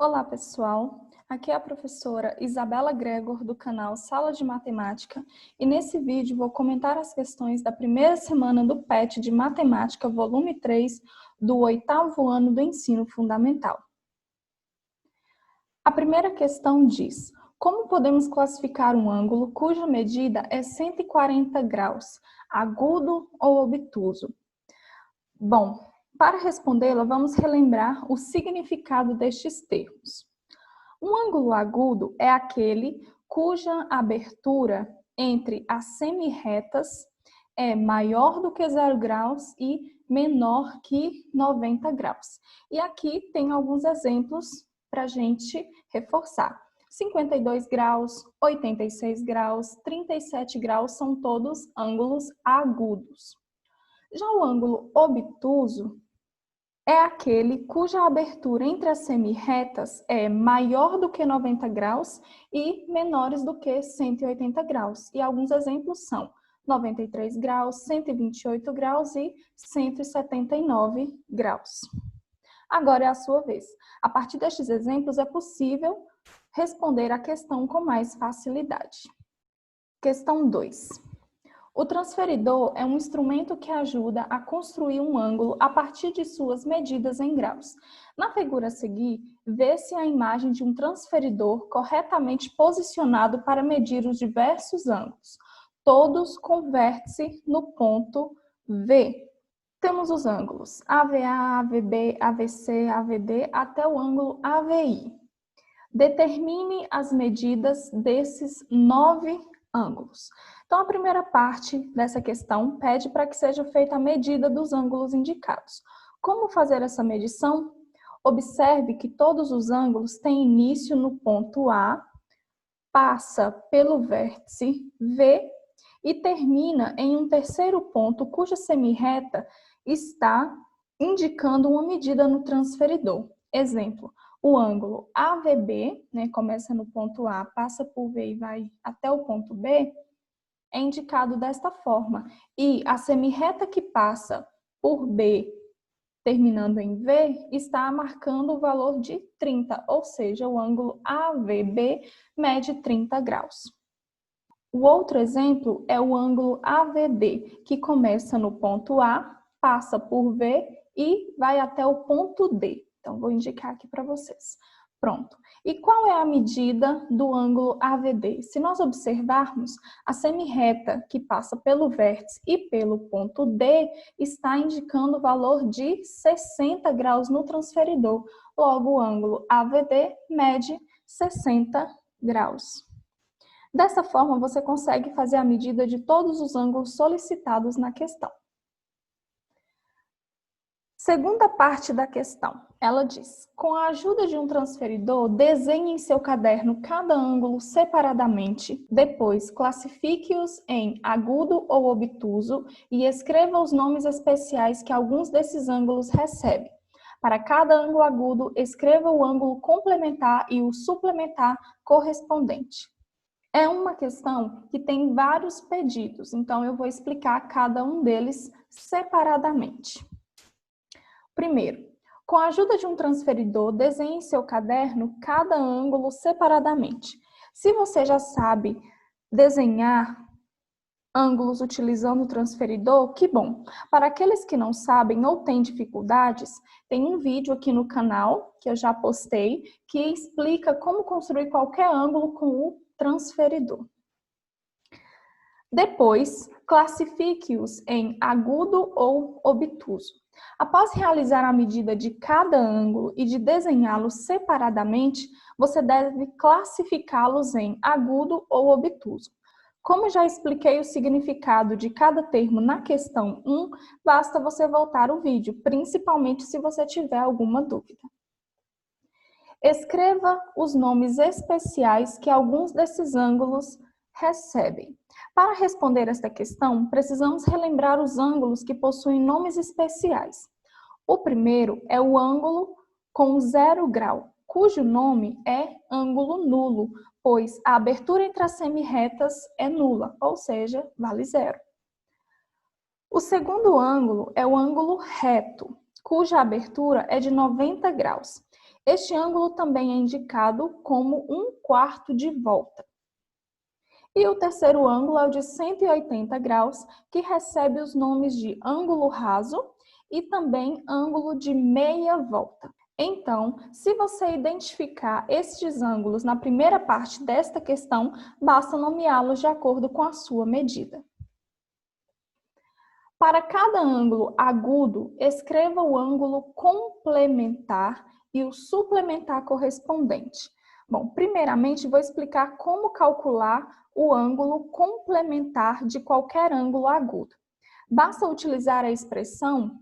Olá, pessoal! Aqui é a professora Isabela Gregor, do canal Sala de Matemática, e nesse vídeo vou comentar as questões da primeira semana do PET de Matemática, volume 3, do 8º ano do ensino fundamental. A primeira questão diz: como podemos classificar um ângulo cuja medida é 140 graus, agudo ou obtuso? Bom, para respondê-la, vamos relembrar o significado destes termos. Um ângulo agudo é aquele cuja abertura entre as semirretas é maior do que 0 graus e menor que 90 graus. E aqui tem alguns exemplos para a gente reforçar. 52 graus, 86 graus, 37 graus são todos ângulos agudos. Já o ângulo obtuso é aquele cuja abertura entre as semirretas é maior do que 90 graus e menores do que 180 graus. E alguns exemplos são 93 graus, 128 graus e 179 graus. Agora é a sua vez. A partir destes exemplos é possível responder a questão com mais facilidade. Questão 2. O transferidor é um instrumento que ajuda a construir um ângulo a partir de suas medidas em graus. Na figura a seguir, vê-se a imagem de um transferidor corretamente posicionado para medir os diversos ângulos, todos com vértice no ponto V. Temos os ângulos AVA, AVB, AVC, AVD até o ângulo AVI. Determine as medidas desses 9 ângulos. Então, a primeira parte dessa questão pede para que seja feita a medida dos ângulos indicados. Como fazer essa medição? Observe que todos os ângulos têm início no ponto A, passa pelo vértice V e termina em um terceiro ponto cuja semirreta está indicando uma medida no transferidor. Exemplo, o ângulo AVB, começa no ponto A, passa por V e vai até o ponto B, é indicado desta forma. E a semirreta que passa por B, terminando em V, está marcando o valor de 30, ou seja, o ângulo AVB mede 30 graus. O outro exemplo é o ângulo AVD, que começa no ponto A, passa por V e vai até o ponto D. Então, vou indicar aqui para vocês. Pronto. E qual é a medida do ângulo AVD? Se nós observarmos, a semirreta que passa pelo vértice e pelo ponto D está indicando o valor de 60 graus no transferidor. Logo, o ângulo AVD mede 60 graus. Dessa forma, você consegue fazer a medida de todos os ângulos solicitados na questão. Segunda parte da questão, ela diz: com a ajuda de um transferidor, desenhe em seu caderno cada ângulo separadamente, depois classifique-os em agudo ou obtuso e escreva os nomes especiais que alguns desses ângulos recebem. Para cada ângulo agudo, escreva o ângulo complementar e o suplementar correspondente. É uma questão que tem vários pedidos, então eu vou explicar cada um deles separadamente. Primeiro, com a ajuda de um transferidor, desenhe em seu caderno cada ângulo separadamente. Se você já sabe desenhar ângulos utilizando o transferidor, que bom! Para aqueles que não sabem ou têm dificuldades, tem um vídeo aqui no canal, que eu já postei, que explica como construir qualquer ângulo com o transferidor. Depois, classifique-os em agudo ou obtuso. Após realizar a medida de cada ângulo e de desenhá-los separadamente, você deve classificá-los em agudo ou obtuso. Como já expliquei o significado de cada termo na questão 1, basta você voltar o vídeo, principalmente se você tiver alguma dúvida. Escreva os nomes especiais que alguns desses ângulos recebem. Para responder esta questão, precisamos relembrar os ângulos que possuem nomes especiais. O primeiro é o ângulo com 0 grau, cujo nome é ângulo nulo, pois a abertura entre as semirretas é nula, ou seja, vale 0. O segundo ângulo é o ângulo reto, cuja abertura é de 90 graus. Este ângulo também é indicado como 1/4 de volta. E o terceiro ângulo é o de 180 graus, que recebe os nomes de ângulo raso e também ângulo de meia volta. Então, se você identificar estes ângulos na primeira parte desta questão, basta nomeá-los de acordo com a sua medida. Para cada ângulo agudo, escreva o ângulo complementar e o suplementar correspondente. Bom, primeiramente vou explicar como calcular o ângulo complementar de qualquer ângulo agudo. Basta utilizar a expressão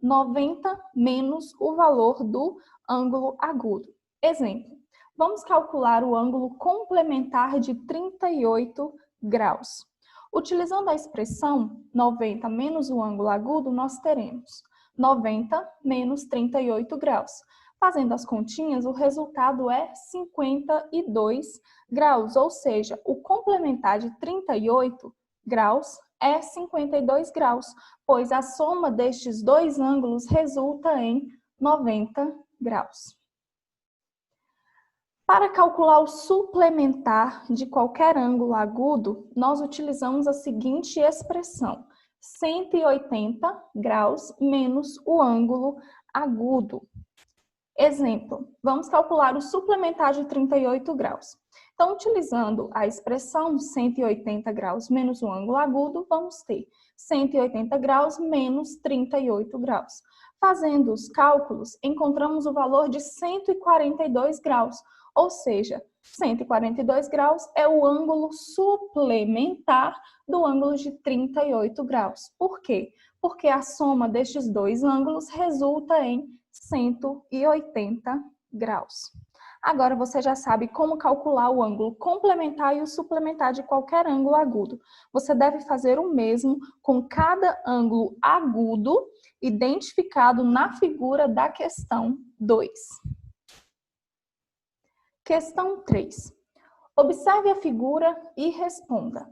90 menos o valor do ângulo agudo. Exemplo, vamos calcular o ângulo complementar de 38 graus. Utilizando a expressão 90 menos o ângulo agudo, nós teremos 90 menos 38 graus. Fazendo as continhas, o resultado é 52 graus, ou seja, o complementar de 38 graus é 52 graus, pois a soma destes dois ângulos resulta em 90 graus. Para calcular o suplementar de qualquer ângulo agudo, nós utilizamos a seguinte expressão: 180 graus menos o ângulo agudo. Exemplo, vamos calcular o suplementar de 38 graus. Então, utilizando a expressão 180 graus menos o ângulo agudo, vamos ter 180 graus menos 38 graus. Fazendo os cálculos, encontramos o valor de 142 graus, ou seja, 142 graus é o ângulo suplementar do ângulo de 38 graus. Por quê? Porque a soma destes dois ângulos resulta em 180 graus. Agora você já sabe como calcular o ângulo complementar e o suplementar de qualquer ângulo agudo. Você deve fazer o mesmo com cada ângulo agudo identificado na figura da questão 2. Questão 3. Observe a figura e responda.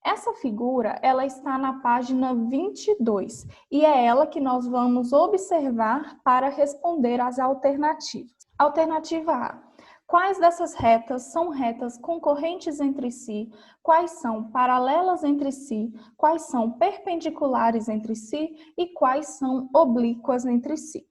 Essa figura, ela está na página 22 e é ela que nós vamos observar para responder as alternativas. Alternativa A. Quais dessas retas são retas concorrentes entre si? Quais são paralelas entre si? Quais são perpendiculares entre si? E quais são oblíquas entre si?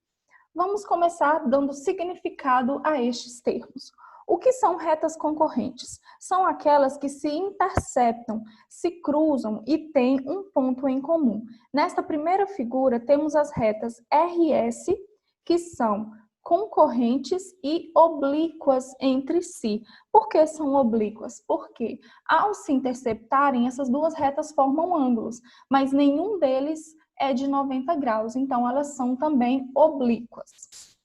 Vamos começar dando significado a estes termos. O que são retas concorrentes? São aquelas que se interceptam, se cruzam e têm um ponto em comum. Nesta primeira figura, temos as retas RS, que são concorrentes e oblíquas entre si. Por que são oblíquas? Porque ao se interceptarem, essas duas retas formam ângulos, mas nenhum deles é de 90 graus, então elas são também oblíquas.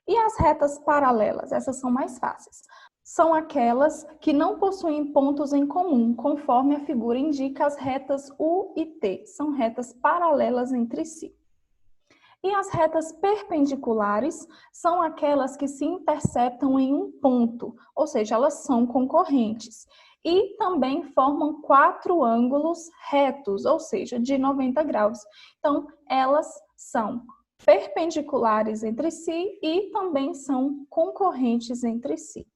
E as retas paralelas? Essas são mais fáceis. São aquelas que não possuem pontos em comum, conforme a figura indica, as retas U e T. São retas paralelas entre si. E as retas perpendiculares são aquelas que se interceptam em um ponto, ou seja, elas são concorrentes. E também formam 4 ângulos retos, ou seja, de 90 graus. Então, elas são perpendiculares entre si e também são concorrentes entre si.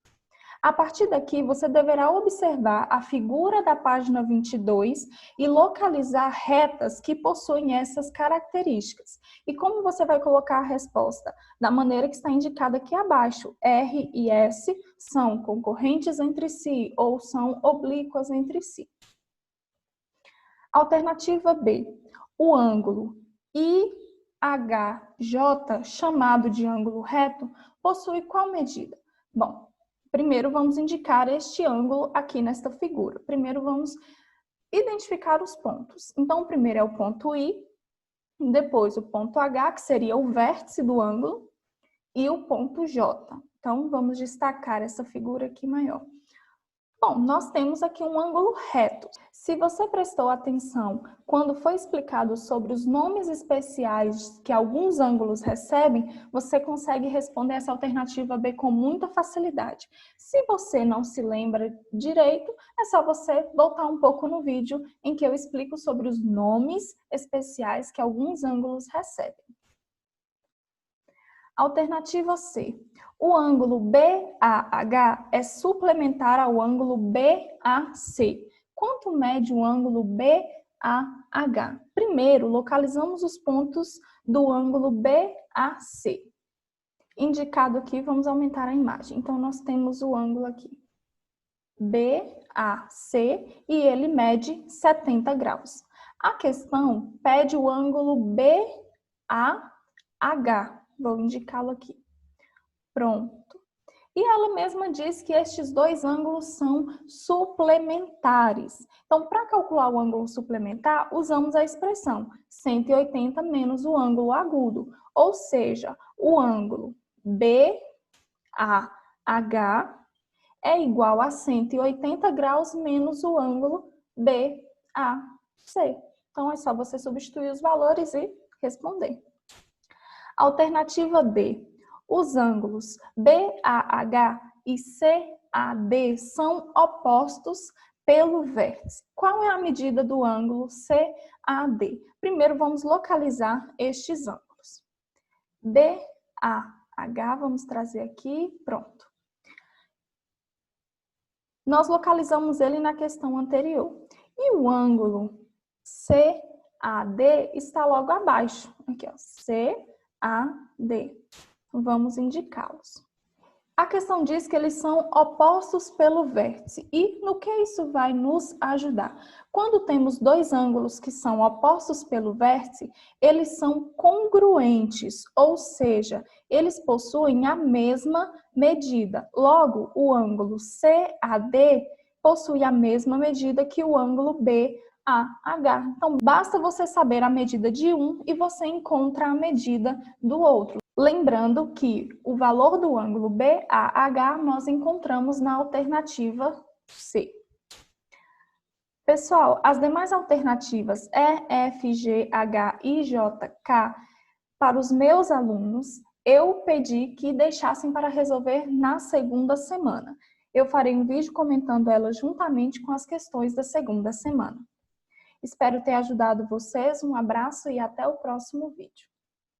A partir daqui, você deverá observar a figura da página 22 e localizar retas que possuem essas características. E como você vai colocar a resposta? Da maneira que está indicada aqui abaixo. R e S são concorrentes entre si ou são oblíquas entre si. Alternativa B. O ângulo IHJ, chamado de ângulo reto, possui qual medida? Bom, primeiro vamos indicar este ângulo aqui nesta figura. Primeiro vamos identificar os pontos. Então, o primeiro é o ponto I, depois o ponto H, que seria o vértice do ângulo, e o ponto J. Então, vamos destacar essa figura aqui maior. Bom, nós temos aqui um ângulo reto. Se você prestou atenção quando foi explicado sobre os nomes especiais que alguns ângulos recebem, você consegue responder essa alternativa B com muita facilidade. Se você não se lembra direito, é só você voltar um pouco no vídeo em que eu explico sobre os nomes especiais que alguns ângulos recebem. Alternativa C. O ângulo BAH é suplementar ao ângulo BAC. Quanto mede o ângulo BAH? Primeiro, localizamos os pontos do ângulo BAC. Indicado aqui, vamos aumentar a imagem. Então, nós temos o ângulo aqui, BAC, e ele mede 70 graus. A questão pede o ângulo BAH. Vou indicá-lo aqui. Pronto. E ela mesma diz que estes dois ângulos são suplementares. Então, para calcular o ângulo suplementar, usamos a expressão 180 menos o ângulo agudo. Ou seja, o ângulo BAH é igual a 180 graus menos o ângulo BAC. Então, é só você substituir os valores e responder. Alternativa D. Os ângulos BAH e CAD são opostos pelo vértice. Qual é a medida do ângulo CAD? Primeiro, vamos localizar estes ângulos. BAH, vamos trazer aqui, pronto. Nós localizamos ele na questão anterior. E o ângulo CAD está logo abaixo. Aqui, ó, CAD. Vamos indicá-los. A questão diz que eles são opostos pelo vértice. E no que isso vai nos ajudar? Quando temos dois ângulos que são opostos pelo vértice, eles são congruentes, ou seja, eles possuem a mesma medida. Logo, o ângulo CAD possui a mesma medida que o ângulo BAH. Então, basta você saber a medida de um e você encontra a medida do outro. Lembrando que o valor do ângulo BAH nós encontramos na alternativa C. Pessoal, as demais alternativas E, F, G, H, I, J, K, para os meus alunos, eu pedi que deixassem para resolver na segunda semana. Eu farei um vídeo comentando elas juntamente com as questões da segunda semana. Espero ter ajudado vocês, um abraço e até o próximo vídeo.